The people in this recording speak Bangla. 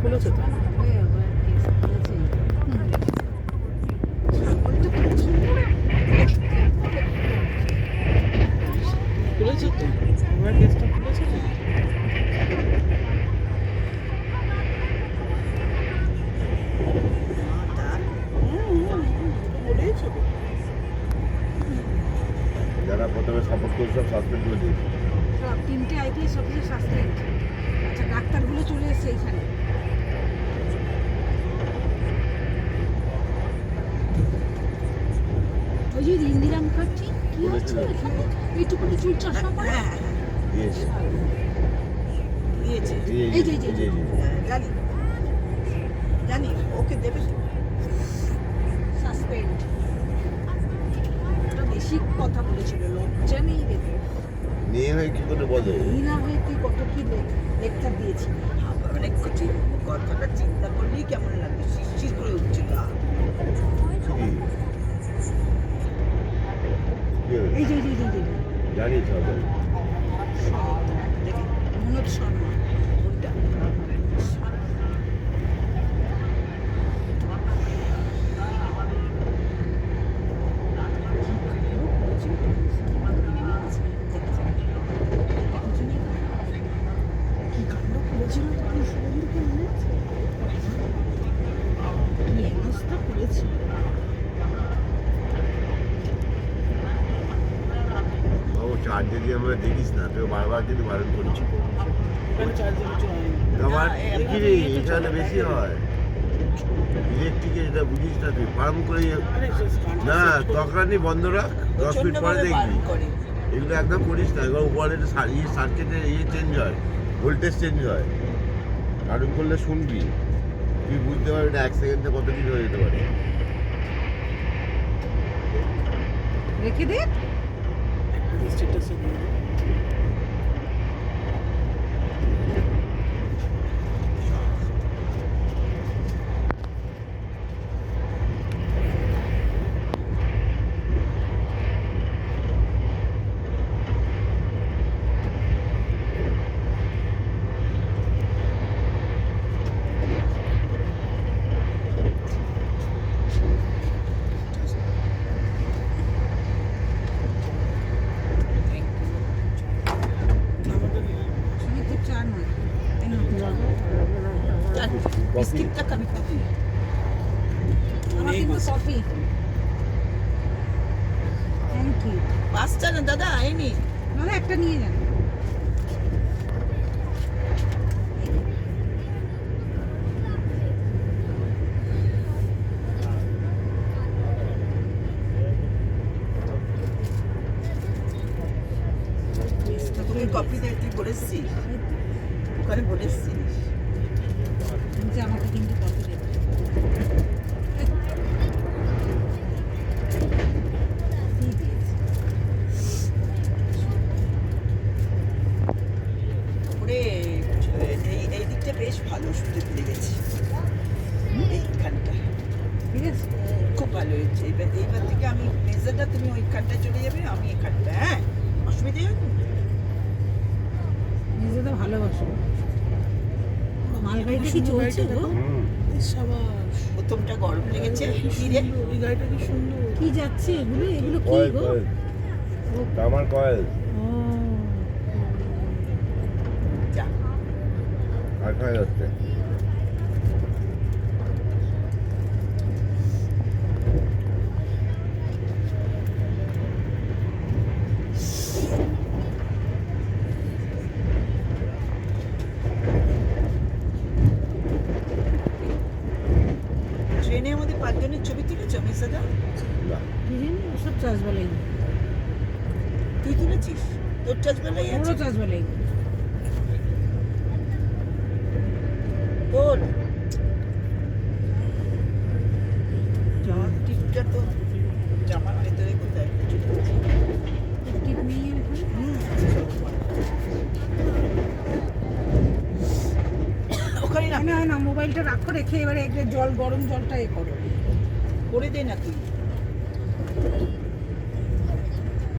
খুলেছে তো? খুলেছে তো, আমার কেসটা খুলেছে তো। বলেইছো তো। যারা প্রথমে সাপোর্ট করে সব সাসপেন্ড করে দিয়েছে। সব 3টে আইপিএস অফিসার সাসপেন্ড। আচ্ছা, ডাক্তারগুলো চলে এসেছে এইখানে। ওই যে ইন্দিরা মুখার্জি কি হচ্ছে এখানে? এইটুকুনি চুল চশমা পরে। দিয়েছে দিয়েছে। এই যে। জানি জানি ওকে দেবে তো। সাসপেন্ড। ওটা বেশি কথা বলেছিল, লজ্জা নেই দেখো। মেয়ে হয়ে কি করে বলে? মহিলা হয়ে তুই কত কি লেকচার দিয়েছি। অনেক কিছু কথাটা চিন্তা করলেই কেমন লাগবে, শিরশির করে উঠছে গা। এই যে জানি সবাই। দেখি মনোজ শর্মা। কোনটা? কি কাণ্ড করেছিল তখন শুভেন্দুকে মনে আছে? কি অবস্থা করেছিল। বাবু চার্জ যদি আমরা দেখিস না, তো বারবার কিন্তু বারণ করছি। এখানে চার্জে কিছু হয়নি। আমার কি রে, এখানে বেশি হয় ইলেকট্রিকে, যেটা বুঝিস না তুই পাম্প করে আরে না তখনই বন্ধ রাখ, 10 মিনিট পরে প্রচণ্ডভাবে দেখবি। বারণ করে। এগুলো একদম করিস না, এবার উপরে সার্কিটের চেঞ্জ হয়, ভোল্টেজ চেঞ্জ হয়, কারণ করলে শুনবি, তুই বুঝতে পারবি না 1 সেকেন্ডে কত কিছু হয়ে যেতে পারে। রেখে দে। স্ট্যাটাসে দিয়ে দে। আমি তো চা নয়। বিস্কিটটা খাবি কফি? আমার কিন্তু কফি। Thank you. পাঁচটা না দাদা আইনি। দাদা একটা নিয়ে যান। তোকে কফি দিয়ে তুই বলেছিস, ওখানে বলেছিস। যে আমাকে কিন্তু কফি দেবে। কি দিয়েছে? ওরে এই দিকটা বেশ ভালো সুযোগ লেগেছে, এইখানটা ঠিক আছে। খুব ভালো হয়েছে। এইবার থেকে আমি মেজারটা, তুমি ওইখানটা চলে যাবে, আমি এখানটা। হ্যাঁ, অসুবিধা হবে না। নিজে তো ভালোবাসো। মালগাড়িটা কি চলছে গো? সাবাস, প্রথমটা গরম লেগেছে। কি রে, এই গাড়িটা কি সুন্দর। কি যাচ্ছে এগুলো? এগুলো কি কয়েল গো? কয়েল, আমার কয়েল ও, যা কারখানা যাচ্ছে। ট্রেনের মধ্যে 5 জনের ছবি তুলেছো মেসাদা? না কি জানি ওসব চাষবালাই। তুই তুলেছিস? তোর চাষবেলায় আছে ওরও চাষবালাই। তোর টিপটা তো জামার ভেতরে কোথায় একটা ঝুলছে। টিপ নিয়ে এখন ওখানে না না না, মোবাইলটা রাখো, রেখে এবারে জল, গরম জলটা এ করো। করে দে না তুই।